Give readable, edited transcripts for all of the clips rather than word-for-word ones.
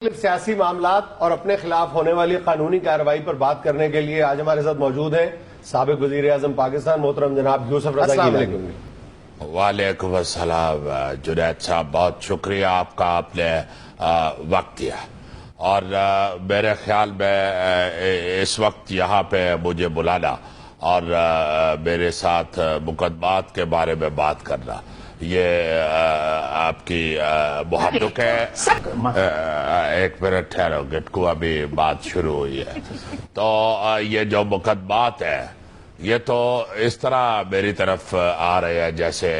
سیاسی معاملات اور اپنے خلاف ہونے والی قانونی کارروائی پر بات کرنے کے لیے آج ہمارے ساتھ موجود ہیں سابق وزیر اعظم پاکستان محترم جناب یوسف رضا گیلانی۔ وعلیکم السلام جنید صاحب، بہت شکریہ آپ کا، آپ نے وقت دیا، اور میرے خیال میں اس وقت یہاں پہ مجھے بلانا اور میرے ساتھ مقدمات کے بارے میں بات کرنا یہ آپ کی محبت ہے۔ ایک منٹ ٹھہرو، گٹکو ابھی بات شروع ہوئی ہے۔ تو یہ جو مقدمات ہے یہ تو اس طرح میری طرف آ رہے ہیں جیسے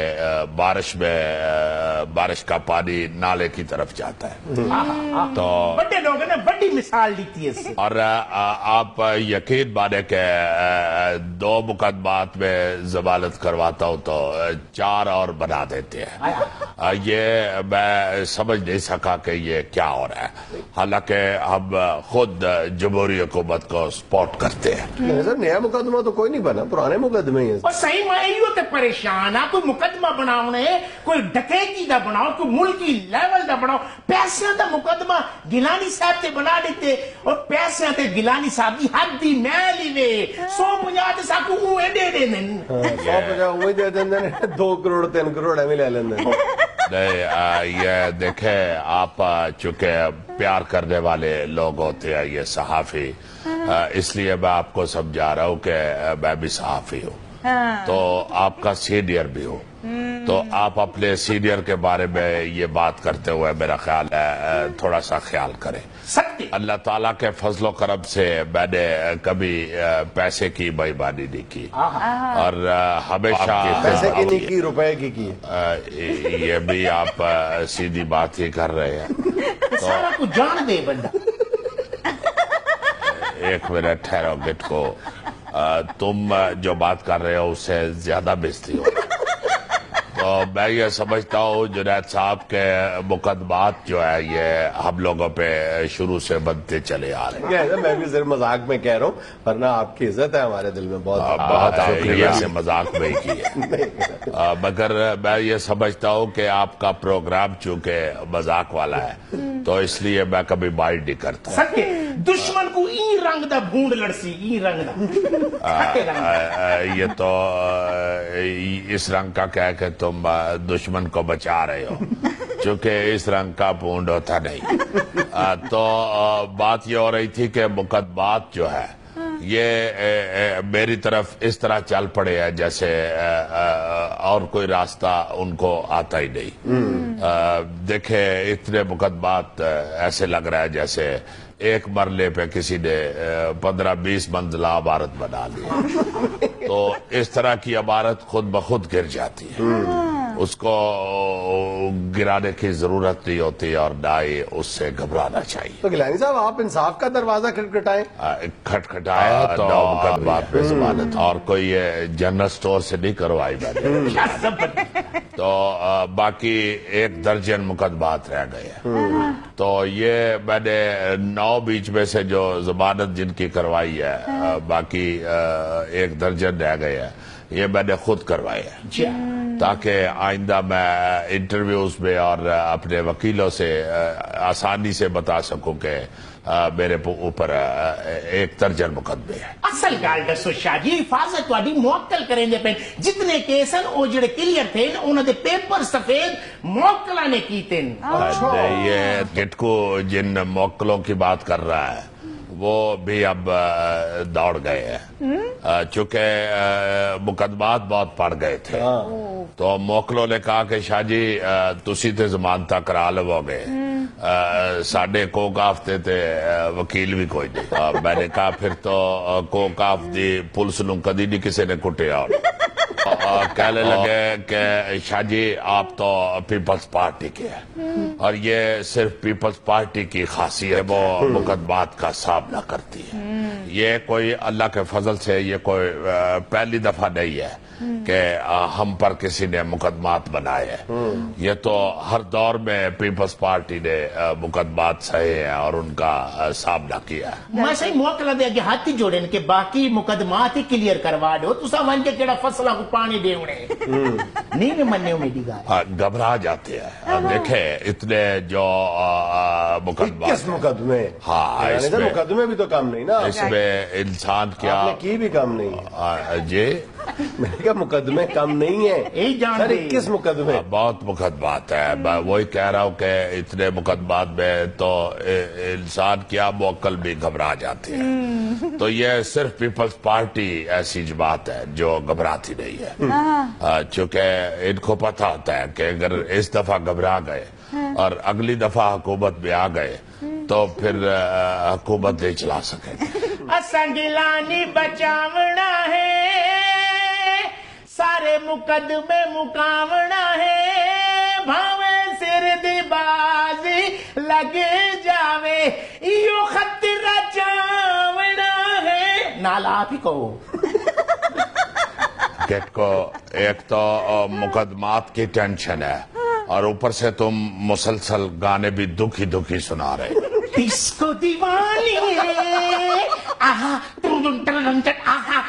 بارش کا پانی نالے کی طرف جاتا ہے، تو بڑے لوگوں نے بڑی مثال لیتی ہے۔ اور آپ یقین مانے کہ 2 مقدمات میں ضمانت کرواتا ہوں تو 4 اور بنا دیتے ہیں۔ یہ میں سمجھ نہیں سکا کہ یہ کیا ہو رہا ہے، حالانکہ ہم خود جمہوری حکومت کو سپورٹ کرتے ہیں۔ سر نیا مقدمہ تو کوئی نہیں بنا، پرانے مقدمے ہیں۔ اور صحیح میں یہ ہوتے پریشان ہے، کوئی مقدمہ بناؤنے، کوئی ڈکیتی دا بناؤ، کوئی ملکی لیول دا بناؤ، پیسے دا مقدمہ گیلانی صاحب تے بنا دیتے، اور پیسے تے گیلانی صاحب دی حد دی میلی وے 150 تے ساکو اوے دے دے دیں 150 اوے دے دیں 2 کروڑ 3 کروڑ ایویں لے لیں۔ نہیں، یہ دیکھیں، آپ چونکہ پیار کرنے والے لوگ ہوتے ہیں، یہ صحافی، اس لیے میں آپ کو سمجھا رہا ہوں کہ میں بھی صحافی ہوں تو آپ کا سینئر بھی ہوں، تو آپ اپنے سینئر کے بارے میں یہ بات کرتے ہوئے میرا خیال ہے تھوڑا سا خیال کریں۔ اللہ تعالیٰ کے فضل و کرم سے میں نے کبھی پیسے کی بے ایمانی نہیں کی، اور ہمیشہ پیسے کی نہیں کی، روپے کی یہ بھی آپ سیدھی بات ہی کر رہے ہیں۔ سارا کو جان دے بندہ۔ ایک منٹ ٹھہرو گٹکو، تم جو بات کر رہے ہو اس سے زیادہ بیزتی ہو۔ تو میں یہ سمجھتا ہوں جنید صاحب کے مقدمات جو ہے یہ ہم لوگوں پہ شروع سے بنتے چلے آ رہے ہیں۔ میں بھی صرف مذاق میں کہہ رہا ہوں، ورنہ آپ کی عزت ہے ہمارے دل میں بہت شکریہ سے مذاق میں ہی کی ہے، مگر میں یہ سمجھتا ہوں کہ آپ کا پروگرام چونکہ مذاق والا ہے تو اس لیے میں کبھی مائنڈ نہیں کرتا۔ سکے دشمن کو ای رنگ دا بھونڈ لڑسی، ای رنگ دا یہ تو اس رنگ کا کہہ کہ تم دشمن کو بچا رہے ہو، چونکہ اس رنگ کا بھونڈ ہوتا نہیں۔ تو بات یہ ہو رہی تھی کہ مقدمات جو ہے یہ میری طرف اس طرح چل پڑے ہیں جیسے اور کوئی راستہ ان کو آتا ہی نہیں۔ دیکھیں، اتنے مقدمات ایسے لگ رہا ہے جیسے ایک مرلے پہ کسی نے 15-20 منزلہ عمارت بنا لی، تو اس طرح کی عمارت خود بخود گر جاتی ہے، اس کو گرانے کی ضرورت نہیں ہوتی اور نہ ہی اس سے گھبرانا چاہیے۔ تو گیلانی صاحب آپ انصاف کا دروازہ کھٹکھٹائیں۔ کھٹکھٹایا تو مقدمات پہ ضمانت، اور کوئی یہ جنرل سٹور سے نہیں کروائی میں نے، تو باقی 1 درجن مقدمات رہ گئے ہیں۔ تو یہ میں نے 9 بیچ میں سے جو ضمانت جن کی کروائی ہے، باقی 1 درجن رہ گئے ہیں، یہ میں نے خود کروائی ہے تاکہ آئندہ میں انٹرویوز میں اور اپنے وکیلوں سے آسانی سے بتا سکوں کہ میرے اوپر 1 درجن مقدمے ہیں۔ اصل گال دسو شاہ جی، حفاظت تہاڈی موکل کریں دے پے، جتنے کیس ہیں او جڑے کلیئر تھے انہاں دے پیپر سفید موکلاں نے کیتے۔ یہ گٹکو جن موکلوں کی بات کر رہا ہے وہ بھی اب دوڑ گئے ہیں، چونکہ مقدمات بہت پڑ گئے تھے، تو موکلوں نے کہا کہ شاہ جی تسی تے ضمانتاں کرا لو گے، ساڈے کوکاف تے وکیل بھی کوئی نہیں۔ میں نے کہا پھر تو کوکاف دی پولیس نو کدی نہیں کسی نے کٹیا۔ کہنے لگے کہ شاہ جی آپ تو پیپلز پارٹی کے ہیں، اور یہ صرف پیپلز پارٹی کی خاصیت ہے، وہ مقدمات کا سامنا کرتی ہے۔ یہ کوئی اللہ کے فضل سے یہ کوئی پہلی دفعہ نہیں ہے کہ ہم پر کسی نے مقدمات بنائے ہیں، یہ تو ہر دور میں پیپلز پارٹی نے مقدمات سہے ہیں اور ان کا سامنا کیا ہے۔ میں صحیح موکل دے اگے ہاتھ جوڑن کہ باقی مقدمات ہی کلیئر کروا دو، تسا ون کے کیڑا فصلہ کو پانی دے ہونے نہیں مننے میری گال۔ گھبرا جاتے ہیں۔ دیکھیں اتنے اتنے جو مقدمات 21 مقدمے. ہاں یعنی اس سر میں مقدمے بھی تو کم نہیں نا. اس میں انسان آپ کیا نے کی بھی کم نہیں. جی میں نے کہا مقدمے کم نہیں ہیں یہی جان سر. دے. 21 مقدمے. بہت مقدمات ہے. میں وہی کہہ رہا ہوں کہ اتنے مقدمات میں تو انسان کیا موکل بھی گھبرا جاتے ہیں. تو یہ صرف پیپلز پارٹی ایسی جماعت ہے جو گھبراتی نہیں ہے. چونکہ ان کو پتہ ہوتا ہے کہ اگر اس دفعہ گھبرا گئے اور اگلی دفعہ حکومت میں آ گئے تو پھر حکومت نہیں چلا سکے. اساں گیلانی بچاونا ہے, سارے مقدمے مکاونا ہے, بھاویں سر دی بازی لگ جاوے ایو خطرہ چاونا ہے. نال آپ ہی کہو. گیٹ کو ایک تو مقدمات کی ٹینشن ہے اور اوپر سے تم مسلسل گانے بھی دکھی دکھی سنا رہے. ڈسکو دیوانی ہے, آہا ٹن ٹن ٹن, آہا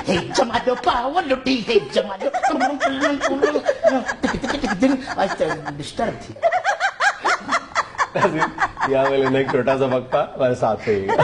ہے جما دو پاور لٹی ہے جما دو. آج ڈسٹرب تھی. یہاں میں لینا ایک چھوٹا سا وقفہ, ہمارے ساتھ رہیے گا.